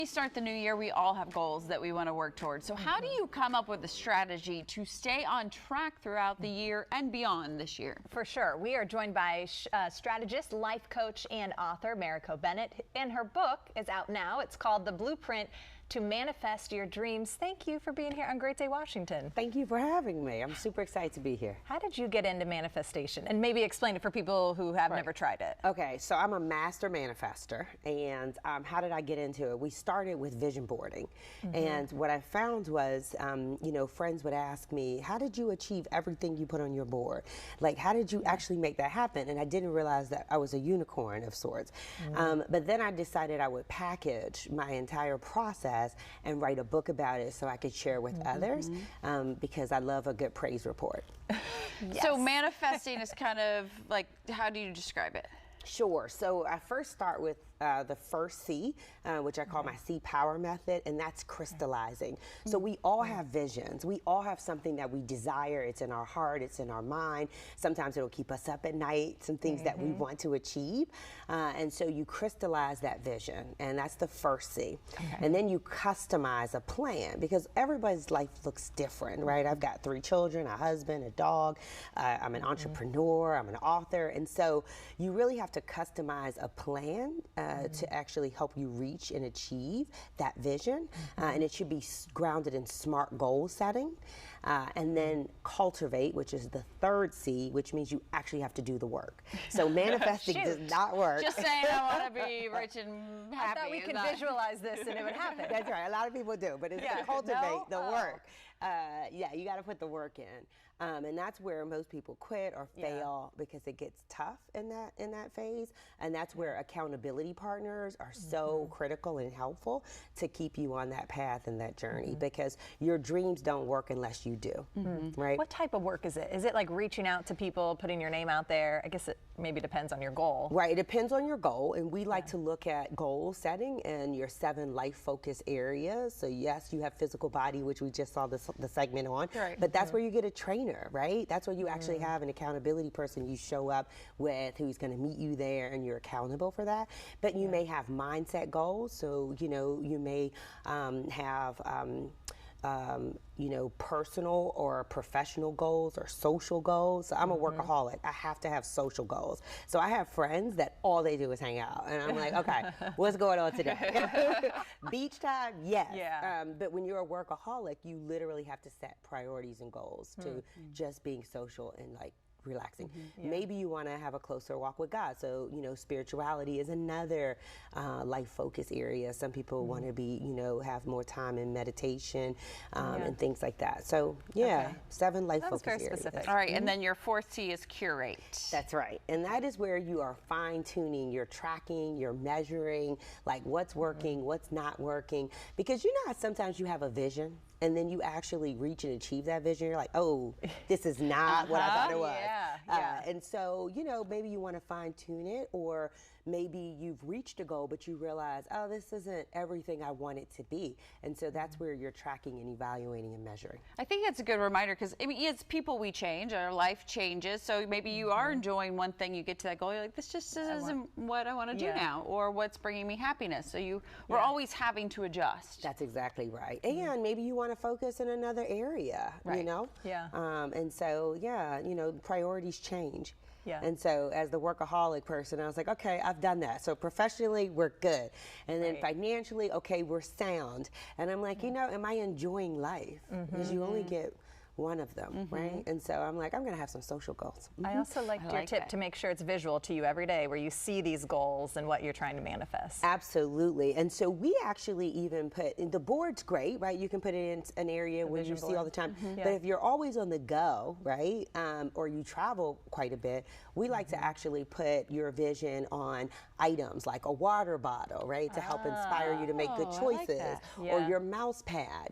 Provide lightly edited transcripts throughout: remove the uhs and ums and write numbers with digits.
We start the new year, we all have goals that we want to work towards. So how do you come up with a strategy to stay on track throughout the year and beyond this year? For sure. We are joined by strategist, life coach, and author Mariko Bennett, and her book is out now. It's called The Blueprint to Manifest Your Dreams. Thank you for being here on Great Day Washington. Thank you for having me. I'm super excited to be here. How did you get into manifestation? And maybe explain it for people who have never tried it. Okay, so I'm a master manifester, and how did I get into it? We started with vision boarding, and what I found was, friends would ask me, how did you achieve everything you put on your board? Like, how did you actually make that happen? And I didn't realize that I was a unicorn of sorts. But then I decided I would package my entire process and write a book about it so I could share with others, because I love a good praise report. Yes. So manifesting is kind of like, how do you describe it? Sure. So I first start with the first C, which I call my C power method, and that's crystallizing. So we all have visions. We all have something that we desire. It's in our heart. It's in our mind. Sometimes it'll keep us up at night, some things that we want to achieve. And so you crystallize that vision, and that's the first C. And then you customize a plan, because everybody's life looks different, right? I've got 3 children, a husband, a dog. I'm an entrepreneur. I'm an author. And so you really have to customize a plan to actually help you reach and achieve that vision. And it should be grounded in smart goal setting. And then cultivate, which is the third C, which means you actually have to do the work. So manifesting does not work. Just saying I want to be rich and happy. I thought we could visualize this and it would happen. That's right. A lot of people do, but it's to cultivate the work. You got to put the work in. And that's where most people quit or fail, because it gets tough in that phase. And that's where accountability partners are so critical and helpful to keep you on that path and that journey, because your dreams don't work unless you do, right? What type of work is it? Is it like reaching out to people, putting your name out there? I guess it maybe depends on your goal. Right, it depends on your goal, and we like to look at goal setting and your 7 life focus areas. So yes, you have physical body, which we just saw the segment on, but that's where you get a trainer, right? That's where you actually have an accountability person you show up with, who's going to meet you there, and you're accountable for that. But you may have mindset goals, so you may have personal or professional goals or social goals. So I'm a workaholic. I have to have social goals. So I have friends that all they do is hang out. And I'm like, okay, what's going on today? Beach time? Yes. But when you're a workaholic, you literally have to set priorities and goals to just being social and like relaxing. Maybe you want to have a closer walk with God. So, spirituality is another life focus area. Some people want to be, have more time in meditation and things like that. So, 7 life focus areas. Very specific. All right, and then your 4th C is curate. That's right. And that is where you are fine-tuning, you're tracking, you're measuring, like what's working, what's not working. Because you know how sometimes you have a vision, and then you actually reach and achieve that vision. You're like, oh, this is not what I thought it was. And so, maybe you want to fine tune it, or maybe you've reached a goal, but you realize, oh, this isn't everything I want it to be. And so that's where you're tracking and evaluating and measuring. I think it's a good reminder, because it's people, we change, our life changes. So maybe you are enjoying one thing, you get to that goal, you're like, this just isn't what I want to do now, or what's bringing me happiness. So we're always having to adjust. That's exactly right. And maybe you want to focus in another area, and so, priorities change. And so as the workaholic person, I was like, okay, I've done that. So professionally, we're good. And then financially, okay, we're sound. And I'm like, am I enjoying life? Because you only get one of them, right? And so I'm like, I'm going to have some social goals. I also liked your tip to make sure it's visual to you every day, where you see these goals and what you're trying to manifest. Absolutely. And so we actually even put, the board's great, right? You can put it in an area where you see all the time. But if you're always on the go, right, or you travel quite a bit, we like to actually put your vision on items like a water bottle, right, to help inspire you to make good choices, or your mouse pad,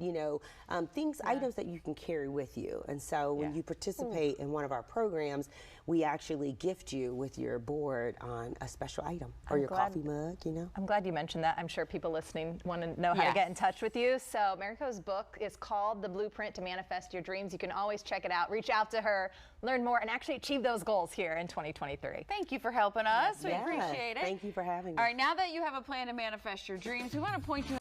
items that you can carry with you. And so when you participate in one of our programs, we actually gift you with your board on a special item, or your coffee mug, I'm glad you mentioned that. I'm sure people listening want to know how to get in touch with you. So Mariko's book is called The Blueprint to Manifest Your Dreams. You can always check it out, reach out to her, learn more, and actually achieve those goals here in 2023. Thank you for helping us. We appreciate it. Thank you for having me. All right, now that you have a plan to manifest your dreams, we want to point you